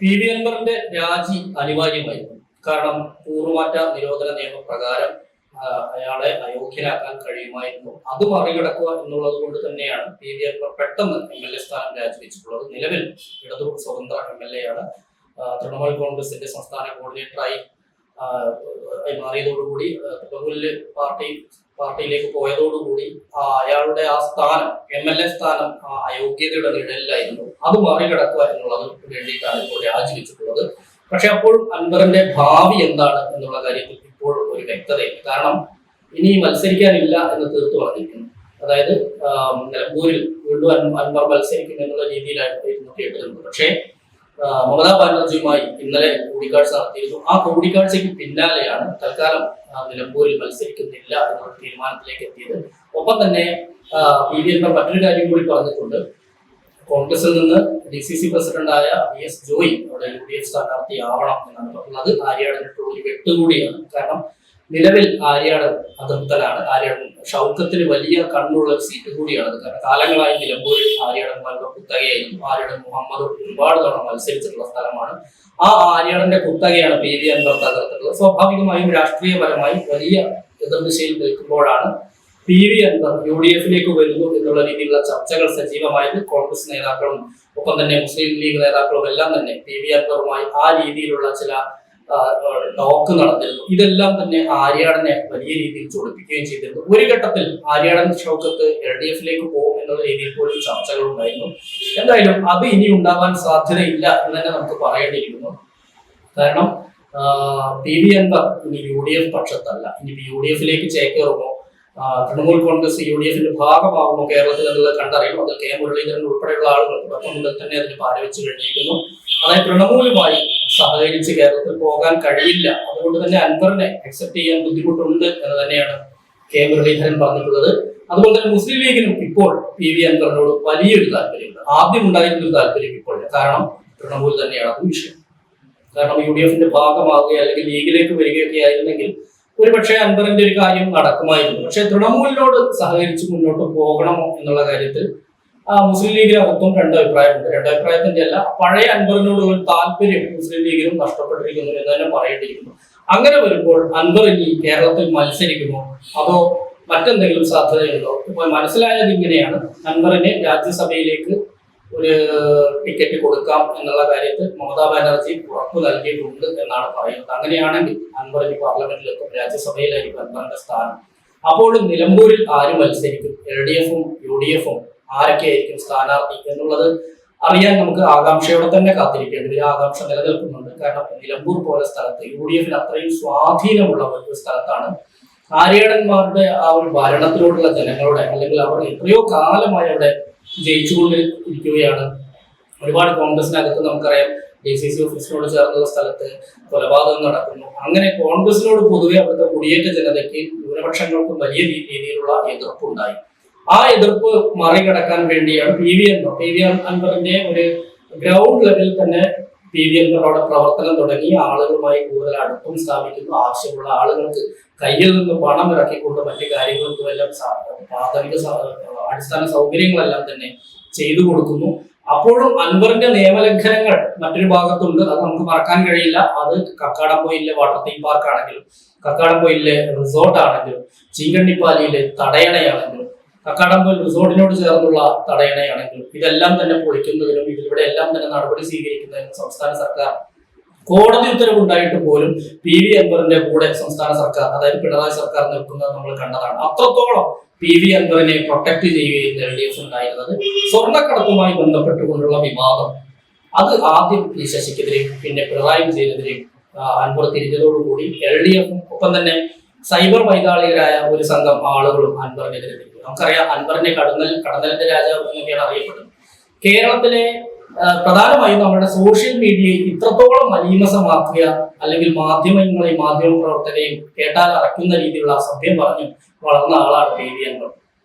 P V അൻവറിന്റെ രാജി അനിവാര്യമായിരുന്നു. കാരണം കൂറുമാറ്റ നിരോധന നിയമപ്രകാരം അയാളെ അയോഗ്യനാക്കാൻ കഴിയുമായിരുന്നു. അത് മറികടക്കുക എന്നുള്ളത് കൊണ്ട് തന്നെയാണ് പി വി അൻവർ പെട്ടെന്ന് MLA സ്ഥാനം രാജിവെച്ചിട്ടുള്ളത്. നിലവിൽ ഇടതു സ്വതന്ത്ര MLA ആണ്. തൃണമൂൽ കോൺഗ്രസിന്റെ സംസ്ഥാന കോർഡിനേറ്ററായി മാറിയതോടുകൂടി തൃണമൂലില് പാർട്ടിയിലേക്ക് പോയതോടുകൂടി അയാളുടെ ആ സ്ഥാനം MLA സ്ഥാനം അയോഗ്യതയുടെ നിഴലിലായിരുന്നു. അത് മറികടക്കുക എന്നുള്ളത് വേണ്ടിയിട്ടാണ് ഇപ്പോൾ രാജിവെച്ചിട്ടുള്ളത്. പക്ഷെ അപ്പോൾ അൻവറിന്റെ ഭാവി എന്താണ് എന്നുള്ള കാര്യത്തിൽ ഇപ്പോൾ ഒരു വ്യക്തതയില്ല. കാരണം ഇനി മത്സരിക്കാനില്ല എന്ന് തീർത്തു പറഞ്ഞിരിക്കുന്നു. അതായത് നിലമ്പൂരിൽ വീണ്ടും അൻവർ മത്സരിക്കും എന്നുള്ള രീതിയിലായിരുന്നു കേട്ടിരുന്നത്. പക്ഷേ മമതാ ബാനർജിയുമായി ഇന്നലെ കൂടിക്കാഴ്ച നടത്തിയിരുന്നു. ആ കൂടിക്കാഴ്ചയ്ക്ക് പിന്നാലെയാണ് തൽക്കാലം നിലമ്പൂരിൽ മത്സരിക്കുന്നില്ല എന്നുള്ള തീരുമാനത്തിലേക്ക് എത്തിയത്. ഒപ്പം തന്നെ പി വി അൻവർ മറ്റൊരു കാര്യം കൂടി പറഞ്ഞിട്ടുണ്ട്. കോൺഗ്രസിൽ നിന്ന് DCC പ്രസിഡന്റായ VS ജോയി അവിടെ UDF സ്ഥാനാർത്ഥിയാവണം എന്നാണ് പറഞ്ഞത്. ആര്യാടനിട്ടുള്ള ഒരു വെട്ടുകൂടിയാണ്. കാരണം നിലവിൽ ആര്യാടൻ അതൃപ്തനാണ്. ആര്യാടൻ ഷൗക്കത്തിന് വലിയ കണ്ണുള്ള ഒരു സീറ്റ് കൂടിയാണ്. കാരണം കാലങ്ങളായി നിലമ്പൂരിൽ ആര്യാടന്മാരുടെ കുത്തകയായിരുന്നു. ആര്യാടൻ മുഹമ്മദ് ഒരുപാട് തവണ മത്സരിച്ചിട്ടുള്ള സ്ഥലമാണ്. ആ ആര്യാടന്റെ കുത്തകയാണ് പി വി അൻവർ തകർത്തിട്ടുള്ളത്. സ്വാഭാവികമായും രാഷ്ട്രീയപരമായി വലിയ എതിർദിശയിൽ നിൽക്കുമ്പോഴാണ് പി വി അൻവർ UDF വരുന്നു എന്നുള്ള രീതിയിലുള്ള ചർച്ചകൾ സജീവമായത്. കോൺഗ്രസ് നേതാക്കളും ഒപ്പം തന്നെ മുസ്ലിം ലീഗ് നേതാക്കളും എല്ലാം തന്നെ പി വി അൻവറുമായി ആ രീതിയിലുള്ള ചില ടോക്ക് നടന്നിരുന്നു. ഇതെല്ലാം തന്നെ ആര്യാടനെ വലിയ രീതിയിൽ ചൊടിപ്പിക്കുകയും ചെയ്തിരുന്നു. ഒരു ഘട്ടത്തിൽ ആര്യാടൻ ഷൗക്കത്ത് LDF പോകും എന്നുള്ള രീതിയിൽ പോലും ചർച്ചകൾ ഉണ്ടായിരുന്നു. എന്തായാലും അത് ഇനി ഉണ്ടാവാൻ സാധ്യതയില്ല എന്ന് തന്നെ നമുക്ക് പറയേണ്ടിയിരിക്കുന്നു. കാരണം പി വി അൻവർ ഇനി UDF പക്ഷത്തല്ല. ഇനി UDF ചേക്കേറുമോ, തൃണമൂൽ കോൺഗ്രസ് UDF ഭാഗമാകുമോ കേരളത്തിൽ എന്നുള്ളത് കണ്ടറിയും. അതിൽ K മുരളീധരൻ ഉൾപ്പെടെയുള്ള ആളുകൾക്ക് പത്ത് മുതൽ തന്നെ അതിന് പാരവെച്ച് കഴിഞ്ഞിരിക്കുന്നു. അതായത് തൃണമൂലുമായി സഹകരിച്ച് കേരളത്തിൽ പോകാൻ കഴിയില്ല. അതുകൊണ്ട് തന്നെ അൻവറിനെ അക്സെപ്റ്റ് ചെയ്യാൻ ബുദ്ധിമുട്ടുണ്ട് എന്ന് തന്നെയാണ് K മുരളീധരൻ പറഞ്ഞിട്ടുള്ളത്. അതുപോലെ തന്നെ മുസ്ലിം ലീഗിനും ഇപ്പോൾ പി വി അൻവറിനോട് വലിയൊരു താല്പര്യമുണ്ട്. ആദ്യം ഉണ്ടായിരുന്ന ഒരു താല്പര്യം ഇപ്പോഴില്ല. കാരണം തൃണമൂൽ തന്നെയാണ് അത് വിഷയം. കാരണം UDF ഭാഗമാവുകയോ അല്ലെങ്കിൽ ലീഗിലേക്ക് വരികയൊക്കെ ആയിരുന്നെങ്കിൽ ഒരുപക്ഷെ അൻവറിന്റെ ഒരു കാര്യം നടക്കുമായിരുന്നു. പക്ഷെ തൃണമൂലിനോട് സഹകരിച്ച് മുന്നോട്ട് പോകണമോ എന്നുള്ള കാര്യത്തിൽ മുസ്ലിം ലീഗിനകത്തും രണ്ടഭിപ്രായമുണ്ട്. രണ്ടഭിപ്രായത്തിന്റെ അല്ല, പഴയ അൻവറിനോടുള്ള ഒരു താല്പര്യം മുസ്ലിം ലീഗിനും നഷ്ടപ്പെട്ടിരിക്കുന്നു എന്ന് തന്നെ പറയേണ്ടിയിരിക്കുന്നു. അങ്ങനെ വരുമ്പോൾ അൻവർ ഇനി കേരളത്തിൽ മത്സരിക്കുമോ അതോ മറ്റെന്തെങ്കിലും സാധ്യതയുണ്ടോ? ഇപ്പോൾ മനസ്സിലായത് ഇങ്ങനെയാണ്, അൻവറിനെ രാജ്യസഭയിലേക്ക് ഒരു ടിക്കറ്റ് കൊടുക്കാം എന്നുള്ള കാര്യത്തിൽ മമതാ ബാനർജി ഉറപ്പ് നൽകിയിട്ടുണ്ട് എന്നാണ് പറയുന്നത്. അങ്ങനെയാണെങ്കിൽ അൻവർ ഇനി പാർലമെന്റിലെത്തും, രാജ്യസഭയിലായിരിക്കും അൻവറിന്റെ സ്ഥാനം. അപ്പോഴും നിലമ്പൂരിൽ ആര് മത്സരിക്കും, LDF UDF ആരൊക്കെയായിരിക്കും സ്ഥാനാർത്ഥി എന്നുള്ളത് അറിയാൻ നമുക്ക് ആകാംക്ഷയോടെ തന്നെ കാത്തിരിക്കേണ്ടത്. ആകാംക്ഷ നിലനിൽക്കുന്നുണ്ട്. കാരണം നിലമ്പൂർ പോലെ സ്ഥലത്ത് UDF അത്രയും സ്വാധീനമുള്ള ഒരു സ്ഥലത്താണ് ആര്യാടന്മാരുടെ ആ ഒരു ഭരണത്തിലോടുള്ള ജനങ്ങളുടെ, അല്ലെങ്കിൽ അവർ എത്രയോ കാലമായി അവിടെ ജയിച്ചുകൊണ്ടിരിക്കുകയാണ്. ഒരുപാട് കോൺഗ്രസിനകത്ത് നമുക്കറിയാം DCC ഓഫീസിനോട് ചേർന്നുള്ള സ്ഥലത്ത് കൊലപാതകം നടക്കുന്നു. അങ്ങനെ കോൺഗ്രസിനോട് പൊതുവെ അവിടുത്തെ കുടിയേറ്റ ജനതയ്ക്ക് ന്യൂനപക്ഷങ്ങൾക്കും വലിയ രീതിയിലുള്ള എതിർപ്പുണ്ടായി. ആ എതിർപ്പ് മറികടക്കാൻ വേണ്ടിയാണ് പി വി അൻവറിന്റെ ഒരു ഗ്രൗണ്ട് ലെവലിൽ തന്നെ പി വി അൻവർ അവിടെ പ്രവർത്തനം തുടങ്ങി ആളുകളുമായി കൂടുതൽ അടുപ്പം സ്ഥാപിക്കുന്നു. ആവശ്യമുള്ള ആളുകൾക്ക് കയ്യിൽ നിന്ന് പണം ഇറക്കിക്കൊണ്ട് മറ്റു കാര്യങ്ങൾക്കും എല്ലാം പ്രാഥമിക അടിസ്ഥാന സൗകര്യങ്ങളെല്ലാം തന്നെ ചെയ്തു കൊടുക്കുന്നു. അപ്പോഴും അൻവറിന്റെ നിയമലംഘനങ്ങൾ മറ്റൊരു ഭാഗത്തുണ്ട്. അത് നമുക്ക് മറക്കാൻ കഴിയില്ല. അത് കക്കാടംപൊയിലെ വാട്ടർ തീം പാർക്ക് ആണെങ്കിലും, കക്കാടംപൊയിലെ റിസോർട്ട് ആണെങ്കിലും, ചീങ്കണ്ണിപ്പാലിയിലെ തടയണയാണെങ്കിലും, കക്കാടംപൊയിൽ റിസോർട്ടിനോട് ചേർന്നുള്ള തടയണയാണെങ്കിലും ഇതെല്ലാം തന്നെ പൊളിക്കുന്നതിനും ഇതിലൂടെ എല്ലാം തന്നെ നടപടി സ്വീകരിക്കുന്നതിനും സംസ്ഥാന സർക്കാർ കോടതി ഉത്തരവുണ്ടായിട്ട് പോലും പി വി അൻവറിന്റെ കൂടെ സംസ്ഥാന സർക്കാർ, അതായത് പിണറായി സർക്കാർ നിൽക്കുന്നത് നമ്മൾ കണ്ടതാണ്. അത്രത്തോളം പി വി അൻവറിനെ പ്രൊട്ടക്ട് ചെയ്യുകയും LDF ഉണ്ടായിരുന്നത്. സ്വർണ്ണക്കടത്തുമായി ബന്ധപ്പെട്ടുകൊണ്ടുള്ള വിവാദം അത് ആദ്യം ഈ ശശിക്കെതിരെയും പിന്നെ പിണറായി വിജയനെതിരെയും അൻവർ തിരിഞ്ഞതോടുകൂടി LDF ഒപ്പം തന്നെ സൈബർ പൈതാളികരായ ഒരു സംഘം ആളുകളും അൻവറിനെതിരെ തിരിഞ്ഞു. നമുക്കറിയാം അൻവറിനെ കടന്നലിന്റെ രാജാവ് എന്നൊക്കെയാണ് അറിയപ്പെടുന്നത്. കേരളത്തിലെ പ്രധാനമായും നമ്മുടെ സോഷ്യൽ മീഡിയയെ ഇത്രത്തോളം മലീമസമാക്കുക, അല്ലെങ്കിൽ മാധ്യമങ്ങളെയും മാധ്യമ പ്രവർത്തകരെയും കേട്ടാൽ അറയ്ക്കുന്ന രീതിയിലുള്ള അസഭ്യം പറഞ്ഞു വളർന്ന ആളാണ് പി വി അൻവർ.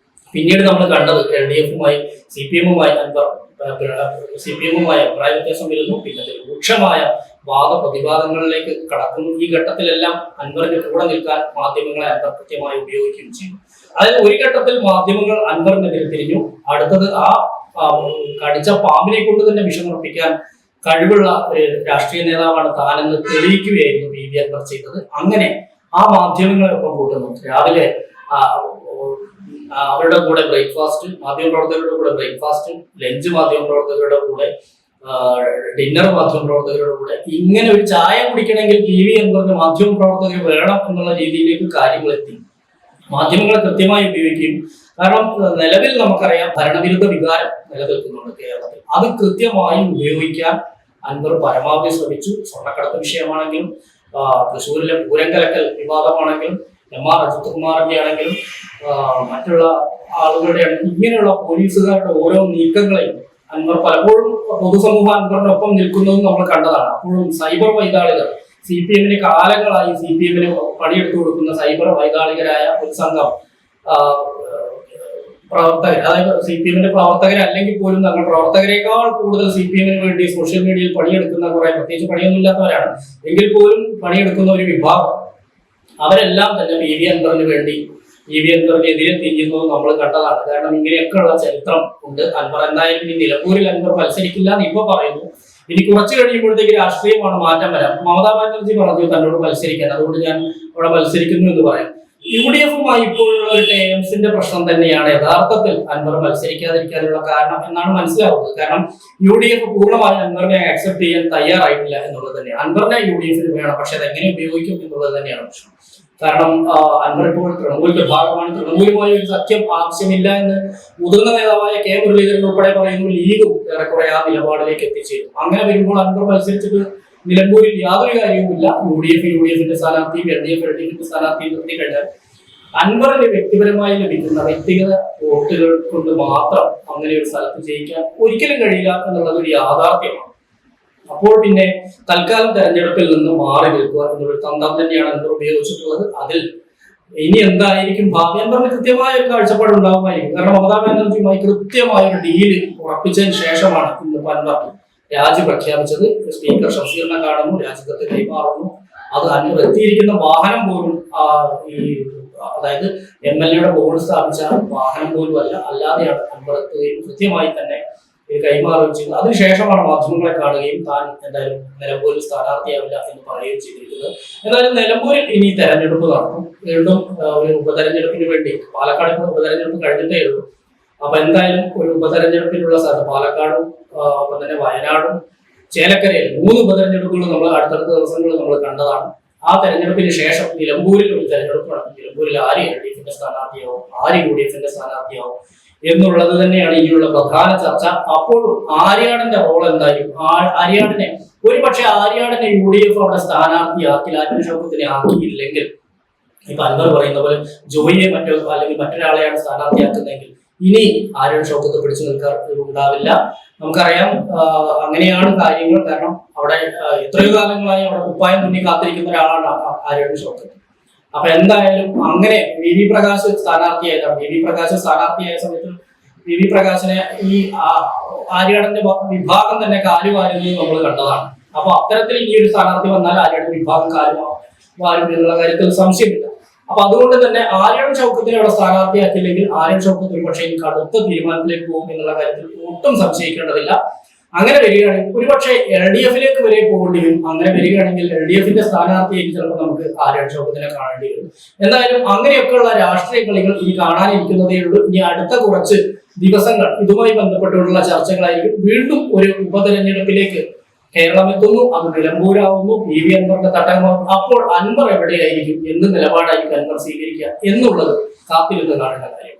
പിന്നീട് നമ്മൾ കണ്ടത് LDF CPM അൻവർ CPM അഭിപ്രായ വ്യത്യാസം വരുന്നു. പിന്നെ രൂക്ഷമായ വാദപ്രതിവാദങ്ങളിലേക്ക് കടക്കുന്നു. ഈ ഘട്ടത്തിലെല്ലാം അൻവറിന്റെ കൂടെ നിൽക്കാൻ മാധ്യമങ്ങളെ അൻവർ കൃത്യമായി ഉപയോഗിക്കുകയും ചെയ്തു. അതായത് ഒരു ഘട്ടത്തിൽ മാധ്യമങ്ങൾ അൻവറിനെതിരെ തിരിഞ്ഞു. അടുത്തത് ആ കടിച്ച പാമ്പിനെ കൊണ്ട് തന്നെ വിഷമുറപ്പിക്കാൻ കഴിവുള്ള ഒരു രാഷ്ട്രീയ നേതാവാണ് താനെന്ന് തെളിയിക്കുകയായിരുന്നു പി വി അൻവർ ചെയ്തത്. അങ്ങനെ ആ മാധ്യമങ്ങളെയൊപ്പം കൂട്ടുന്നു. രാവിലെ അവരുടെ കൂടെ ബ്രേക്ക്ഫാസ്റ്റ്, മാധ്യമപ്രവർത്തകരുടെ കൂടെ ബ്രേക്ക്ഫാസ്റ്റ്, ലഞ്ച് മാധ്യമപ്രവർത്തകരുടെ കൂടെ, ഡിന്നർ മാധ്യമപ്രവർത്തകരുടെ കൂടെ. ഇങ്ങനെ ഒരു ചായ കുടിക്കണമെങ്കിൽ പി വി അൻവറിന് മാധ്യമപ്രവർത്തകർ വേണം എന്നുള്ള രീതിയിലേക്ക് കാര്യങ്ങൾ എത്തി. മാധ്യമങ്ങളെ കൃത്യമായി ഉപയോഗിക്കുകയും, കാരണം നിലവിൽ നമുക്കറിയാം ഭരണവിരുദ്ധ വികാരം നിലനിൽക്കുന്നുണ്ട് കേരളത്തിൽ. അത് കൃത്യമായി ഉപയോഗിക്കാൻ അൻവർ പരമാവധി ശ്രമിച്ചു. സ്വർണ്ണക്കടത്ത് വിഷയമാണെങ്കിലും, തൃശ്ശൂരിലെ പൂരം കലക്കൽ വിവാദമാണെങ്കിലും, എം.ആർ. അജിത് കുമാറിന്റെ ആണെങ്കിലും, മറ്റുള്ള ആളുകളുടെ ആണെങ്കിലും, ഇങ്ങനെയുള്ള പോലീസുകാരുടെ ഓരോ നീക്കങ്ങളെയും അൻവർ പലപ്പോഴും പൊതുസമൂഹം അൻവറിന്റെ ഒപ്പം നിൽക്കുന്നതും നമ്മൾ കണ്ടതാണ്. അപ്പോഴും സൈബർ വൈതാളികൾ, CPM-ന് കാലങ്ങളായി CPM-ന് പണിയെടുത്തു കൊടുക്കുന്ന സൈബർ വൈതാളികരായ ഒരു സംഘം പ്രവർത്തകർ, അതായത് CPM-ന്റെ പ്രവർത്തകരല്ലെങ്കിൽ പോലും തങ്ങൾ പ്രവർത്തകരെക്കാൾ കൂടുതൽ CPM-ന് വേണ്ടി സോഷ്യൽ മീഡിയയിൽ പണിയെടുക്കുന്ന കുറെ, പ്രത്യേകിച്ച് പണിയൊന്നും ഇല്ലാത്തവരാണ് എങ്കിൽ പോലും പണിയെടുക്കുന്ന ഒരു വിഭാഗം, അവരെല്ലാം തന്നെ പി വി അൻവറിന് വേണ്ടി, പി വി അൻവറിനെതിരെ തിരിയുന്നത് നമ്മൾ കണ്ടതാണ്. കാരണം ഇങ്ങനെയൊക്കെയുള്ള ചരിത്രം ഉണ്ട്. അൻവർ എന്തായാലും ഈ നിലമ്പൂരിൽ അൻവർ മത്സരിക്കില്ല എന്ന് ഇപ്പൊ പറയുന്നു. ഇനി കുറച്ച് കഴിയുമ്പോഴത്തേക്ക് രാഷ്ട്രീയമാണ് മാറ്റം വരാം. മമതാ ബാനർജി പറഞ്ഞു തന്നോട് മത്സരിക്കാൻ, അതുകൊണ്ട് ഞാൻ അവിടെ മത്സരിക്കുന്നു എന്ന് പറയാം. UDF-മായി ഇപ്പോഴുള്ള ഒരു ടേംസിന്റെ പ്രശ്നം തന്നെയാണ് യഥാർത്ഥത്തിൽ അൻവർ മത്സരിക്കാതിരിക്കാനുള്ള കാരണം എന്നാണ് മനസ്സിലാവുന്നത്. കാരണം UDF പൂർണ്ണമായി അൻവറിനെ ആക്സെപ്റ്റ് ചെയ്യാൻ തയ്യാറായിട്ടില്ല എന്നുള്ളത് തന്നെയാണ്. അൻവറിനെ UDF-ന് വേണം, പക്ഷെ അതെങ്ങനെ ഉപയോഗിക്കും എന്നുള്ളത് തന്നെയാണ് പ്രശ്നം. കാരണം അൻവർ ഇപ്പോൾ തൃണമൂലിന്റെ ഭാഗമാണ്. തൃണമൂലുമായി ഒരു സഖ്യം ആവശ്യമില്ല എന്ന് മുതിർന്ന നേതാവായ കെ മുരളീധരൻ ഉൾപ്പെടെ പറയുന്നു. ലീഗും ഏറെക്കുറെ ആ നിലപാടിലേക്ക് എത്തിച്ചേരും. അങ്ങനെ വരുമ്പോൾ അൻവർ മത്സരിച്ചിട്ട് നിലമ്പൂരിൽ യാതൊരു കാര്യവുമില്ല. UDF-ന്റെ സ്ഥാനാർത്ഥിയും LDF-ന്റെ സ്ഥാനാർത്ഥിയും നിർത്തി കഴിഞ്ഞാൽ അൻവറിന് വ്യക്തിപരമായി ലഭിക്കുന്ന വ്യക്തിഗത വോട്ടുകൾ കൊണ്ട് മാത്രം അങ്ങനെ ഒരു സ്ഥലത്ത് ജയിക്കാൻ ഒരിക്കലും കഴിയില്ല എന്നുള്ളത് ഒരു യാഥാർത്ഥ്യമാണ്. അപ്പോൾ പിന്നെ തൽക്കാലം തെരഞ്ഞെടുപ്പിൽ നിന്ന് മാറി നിൽക്കുക എന്നുള്ളൊരു തന്ത്രം തന്നെയാണ് അൻവർ ഉപയോഗിച്ചിട്ടുള്ളത്. അതിൽ ഇനി എന്തായിരിക്കും ഭാവി, അൻവറിന് കൃത്യമായ ഒരു കാഴ്ചപ്പാട് ഉണ്ടാകുമായിരിക്കും. കാരണം മമതാ ബാനർജിയുമായി കൃത്യമായ ഒരു ഡീല് ഉറപ്പിച്ചതിന് ശേഷമാണ് ഇന്ന് അൻവർ രാജി പ്രഖ്യാപിച്ചത്. സ്പീക്കർ ഷംസീറിനെ കാണുന്നു, രാജിക്കത്ത് കൈമാറുന്നു. അത് അൻവർ എത്തിയിരിക്കുന്ന വാഹനം പോലും അതായത് MLA-യുടെ ബോർഡ് സ്ഥാപിച്ച വാഹനം പോലും അല്ലാതെയാണ് അൻവർ എത്തുകയും കൃത്യമായി തന്നെ കൈമാറുകയും ചെയ്തു. അതിനുശേഷമാണ് മാധ്യമങ്ങളെ കാണുകയും താൻ എന്തായാലും നിലമ്പൂരിൽ സ്ഥാനാർത്ഥിയാവില്ല എന്ന് പറയുകയും ചെയ്തിരിക്കുന്നത്. എന്നാലും നിലമ്പൂരിൽ ഇനി തെരഞ്ഞെടുപ്പ് നടക്കും. വീണ്ടും ഒരു ഉപതെരഞ്ഞെടുപ്പിന് വേണ്ടി, പാലക്കാട് ഇപ്പോൾ ഉപതെരഞ്ഞെടുപ്പ് കഴിഞ്ഞിട്ടേ ഉള്ളൂ. അപ്പൊ എന്തായാലും ഒരു ഉപതെരഞ്ഞെടുപ്പിനുള്ള സാധ്യത പാലക്കാടും ഒപ്പം തന്നെ വയനാടും ചേലക്കരയിൽ 3 ഉപതെരഞ്ഞെടുപ്പുകൾ നമ്മൾ അടുത്തടുത്ത ദിവസങ്ങളിൽ നമ്മൾ കണ്ടതാണ്. ആ തെരഞ്ഞെടുപ്പിന് ശേഷം നിലമ്പൂരിൽ ഒരു തെരഞ്ഞെടുപ്പ് നടക്കും. നിലമ്പൂരിൽ ആര് LDF-ന്റെ സ്ഥാനാർത്ഥിയാവും, ആര് UDF-ന്റെ സ്ഥാനാർത്ഥിയാവും എന്നുള്ളത് തന്നെയാണ് ഇനിയുള്ള പ്രധാന ചർച്ച. അപ്പോഴും ആര്യാടന്റെ റോൾ എന്തായാലും, ആര്യാടനെ ഒരുപക്ഷെ ആര്യാടനെ UDF അവിടെ സ്ഥാനാർത്ഥിയാക്കില്ല, ആര്യ ഷൗക്കത്തിനെ ആക്കിയില്ലെങ്കിൽ, ഇപ്പൊ അൻവർ പറയുന്ന പോലെ ജോയിയെ അല്ലെങ്കിൽ മറ്റൊരാളെയാണ് സ്ഥാനാർത്ഥിയാക്കുന്നതെങ്കിൽ ഇനി ആര്യ ഷൗക്കത്ത് പിടിച്ചു നിൽക്കാൻ ഉണ്ടാവില്ല. നമുക്കറിയാം അങ്ങനെയാണ് കാര്യങ്ങൾ. കാരണം അവിടെ എത്രയോ കാലങ്ങളായി അവിടെ കുപ്പായം തുന്നി കാത്തിരിക്കുന്ന ഒരാളാണ് ആര്യ ഷൗക്കത്ത്. അപ്പൊ എന്തായാലും അങ്ങനെ വി പ്രകാശ് സ്ഥാനാർത്ഥിയായതാണ്. വി പ്രകാശ് സ്ഥാനാർത്ഥിയായ സമയത്ത് വി പ്രകാശിനെ ഈ ആര്യാടന്റെ വിഭാഗം തന്നെ കാലുവാരുന്നത് നമ്മൾ കണ്ടതാണ്. അപ്പൊ അത്തരത്തിൽ ഇനി ഒരു സ്ഥാനാർത്ഥി വന്നാൽ ആര്യാടൻ വിഭാഗം കാലുവാരും എന്നുള്ള കാര്യത്തിൽ സംശയമില്ല. അപ്പൊ അതുകൊണ്ട് തന്നെ ആര്യാടൻ ഷൗക്കത്തിനെ അവിടെ സ്ഥാനാർത്ഥിയാക്കില്ലെങ്കിൽ ആര്യാടൻ ഷൗക്കത്ത് ഒരു പക്ഷേ കടുത്ത തീരുമാനത്തിലേക്ക് പോകും എന്നുള്ള കാര്യത്തിൽ ഒട്ടും സംശയിക്കേണ്ടതില്ല. അങ്ങനെ വരികയാണെങ്കിൽ ഒരുപക്ഷെ LDF-ലേക്ക് വരെ പോകേണ്ടി വരും. അങ്ങനെ വരികയാണെങ്കിൽ LDF-ന്റെ സ്ഥാനാർത്ഥിയായിട്ട് ചിലപ്പോൾ നമുക്ക് ആര്യാടൻ ഷൗക്കത്തിനെ കാണേണ്ടി വരും. എന്തായാലും അങ്ങനെയൊക്കെയുള്ള രാഷ്ട്രീയ കളികൾ ഇനി കാണാനിരിക്കുന്നതേ ഉള്ളൂ. ഇനി അടുത്ത കുറച്ച് ദിവസങ്ങൾ ഇതുമായി ബന്ധപ്പെട്ടുള്ള ചർച്ചകളായിരിക്കും. വീണ്ടും ഒരു ഉപതെരഞ്ഞെടുപ്പിലേക്ക് കേരളം എത്തുന്നു. അത് നിലമ്പൂരാവുന്നു, പി വി അൻവറിന്റെ തട്ടകമാകുന്നു. അപ്പോൾ അൻവർ എവിടെയായിരിക്കും, എന്ത് നിലപാടായിരിക്കും അൻവർ സ്വീകരിക്കുക എന്നുള്ളത് കാത്തിരുന്ന് കാണേണ്ട കാര്യം.